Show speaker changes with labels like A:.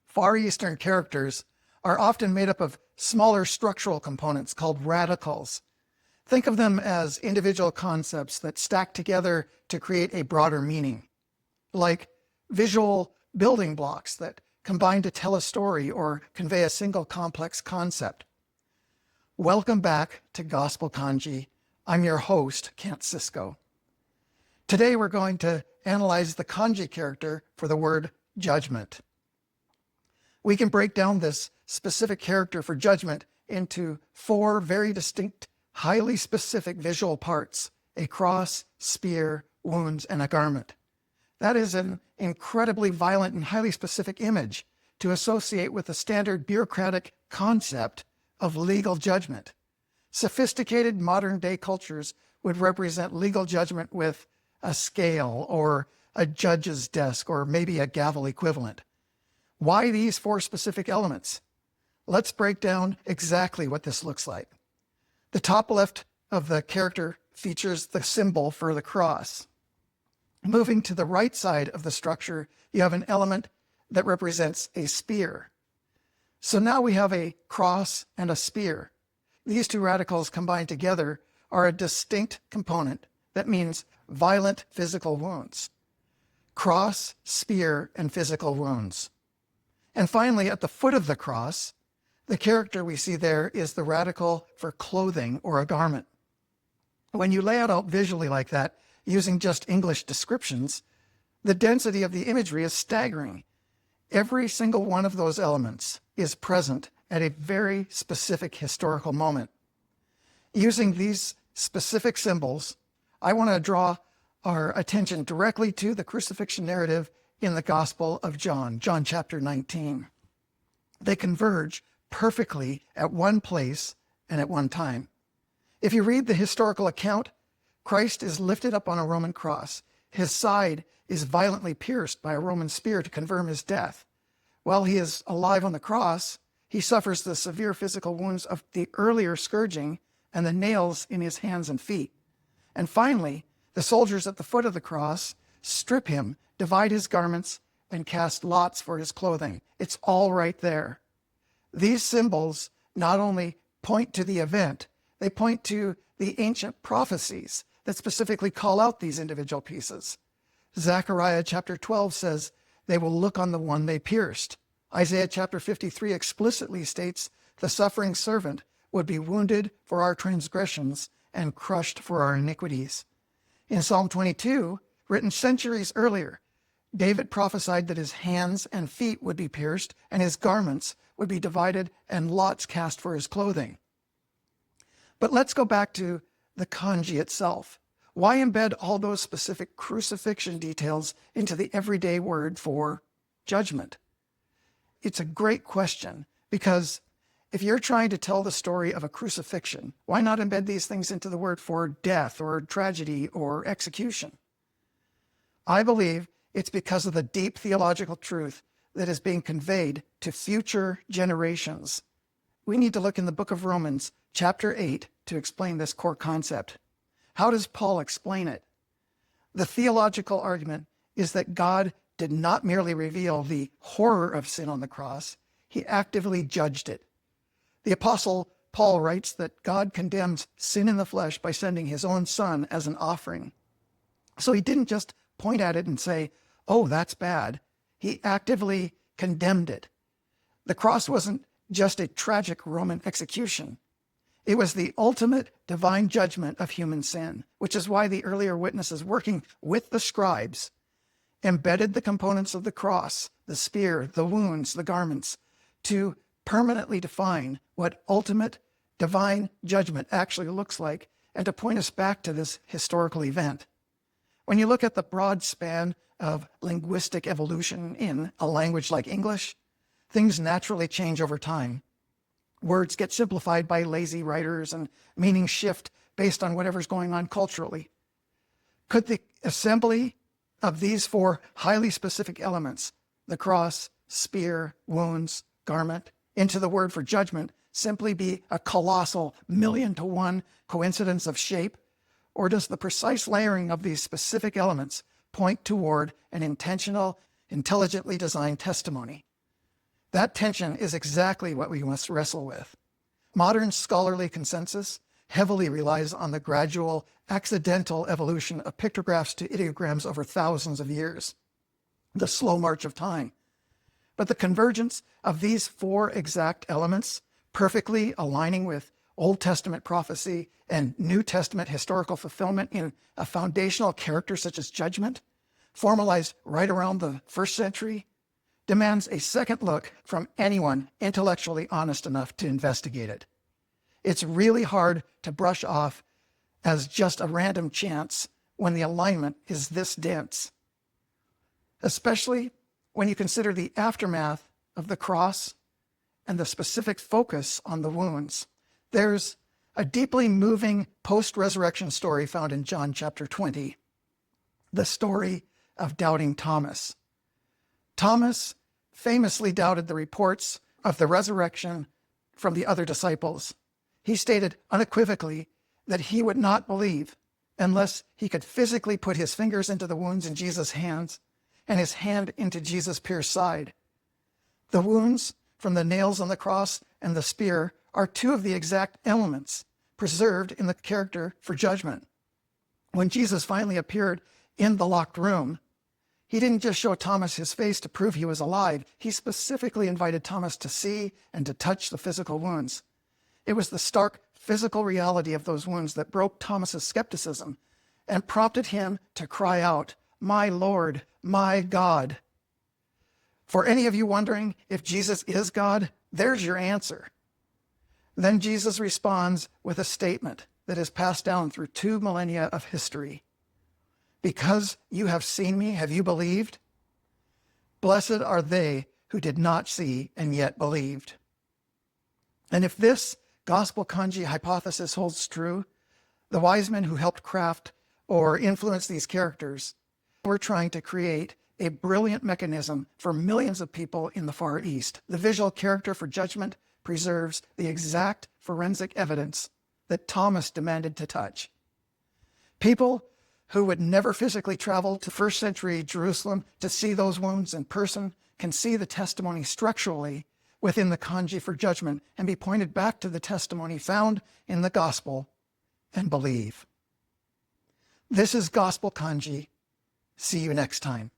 A: Far Eastern characters are often made up of smaller structural components called radicals. Think of them as individual concepts that stack together to create a broader meaning, like visual building blocks that combine to tell a story or convey a single complex concept. Welcome back to Gospel Kanji. I'm your host, Kent Cisco. Today we're going to analyze the kanji character for the word judgment. We can break down this specific character for judgment into four very distinct, highly specific visual parts: a cross, spear, wounds, and a garment. That is an incredibly violent and highly specific image to associate with the standard bureaucratic concept of legal judgment. Sophisticated modern-day cultures would represent legal judgment with a scale or a judge's desk or maybe a gavel equivalent. Why these four specific elements? Let's break down exactly what this looks like. The top left of the character features the symbol for the cross. Moving to the right side of the structure, you have an element that represents a spear. So now we have a cross and a spear. These two radicals combined together are a distinct component that means violent physical wounds. Cross, spear, and physical wounds. And finally, at the foot of the cross, the character we see there is the radical for clothing or a garment. When you lay it out visually like that, using just English descriptions, the density of the imagery is staggering. Every single one of those elements is present at a very specific historical moment. Using these specific symbols, I want to draw our attention directly to the crucifixion narrative in the Gospel of John, John chapter 19. They converge perfectly at one place and at one time. If you read the historical account, Christ is lifted up on a Roman cross. His side is violently pierced by a Roman spear to confirm his death. While he is alive on the cross, he suffers the severe physical wounds of the earlier scourging and the nails in his hands and feet. And finally, the soldiers at the foot of the cross strip him, divide his garments, and cast lots for his clothing. It's all right there. These symbols not only point to the event, they point to the ancient prophecies that specifically call out these individual pieces. Zechariah chapter 12 says, "They will look on the one they pierced." Isaiah chapter 53 explicitly states, "The suffering servant would be wounded for our transgressions and crushed for our iniquities." In Psalm 22, written centuries earlier, David prophesied that his hands and feet would be pierced and his garments would be divided and lots cast for his clothing. But let's go back to the kanji itself. Why embed all those specific crucifixion details into the everyday word for judgment? It's a great question, because if you're trying to tell the story of a crucifixion, why not embed these things into the word for death or tragedy or execution? I believe it's because of the deep theological truth that is being conveyed to future generations. We need to look in the book of Romans, chapter 8, to explain this core concept. How does Paul explain it? The theological argument is that God did not merely reveal the horror of sin on the cross, he actively judged it. The apostle Paul writes that God condemns sin in the flesh by sending his own son as an offering. So he didn't just point at it and say, "Oh, that's bad." He actively condemned it. The cross wasn't just a tragic Roman execution. It was the ultimate divine judgment of human sin, which is why the earlier witnesses working with the scribes embedded the components of the cross, the spear, the wounds, the garments, to permanently define what ultimate divine judgment actually looks like and to point us back to this historical event. When you look at the broad span of linguistic evolution in a language like English, things naturally change over time. Words get simplified by lazy writers and meanings shift based on whatever's going on culturally. Could the assembly of these four highly specific elements, the cross, spear, wounds, garment, into the word for judgment, simply be a colossal 1,000,000-to-1 coincidence of shape? Or does the precise layering of these specific elements point toward an intentional, intelligently designed testimony? That tension is exactly what we must wrestle with. Modern scholarly consensus heavily relies on the gradual, accidental evolution of pictographs to ideograms over thousands of years, the slow march of time. But the convergence of these four exact elements, perfectly aligning with Old Testament prophecy and New Testament historical fulfillment in a foundational character such as judgment, formalized right around the first century, demands a second look from anyone intellectually honest enough to investigate it. It's really hard to brush off as just a random chance when the alignment is this dense, especially when you consider the aftermath of the cross and the specific focus on the wounds. There's a deeply moving post-resurrection story found in John chapter 20, the story of doubting Thomas. Thomas famously doubted the reports of the resurrection from the other disciples. He stated unequivocally that he would not believe unless he could physically put his fingers into the wounds in Jesus' hands and his hand into Jesus' pierced side. The wounds from the nails on the cross and the spear are two of the exact elements preserved in the character for judgment. When Jesus finally appeared in the locked room, he didn't just show Thomas his face to prove he was alive. He specifically invited Thomas to see and to touch the physical wounds. It was the stark physical reality of those wounds that broke Thomas's skepticism and prompted him to cry out, "My Lord, my God." For any of you wondering if Jesus is God, there's your answer. Then Jesus responds with a statement that is passed down through 2 millennia of history. "Because you have seen me, have you believed? Blessed are they who did not see and yet believed." And if this gospel kanji hypothesis holds true, the wise men who helped craft or influence these characters were trying to create a brilliant mechanism for millions of people in the Far East. The visual character for judgment preserves the exact forensic evidence that Thomas demanded to touch. People who would never physically travel to first century Jerusalem to see those wounds in person can see the testimony structurally within the kanji for judgment and be pointed back to the testimony found in the gospel and believe. This is Gospel Kanji. See you next time.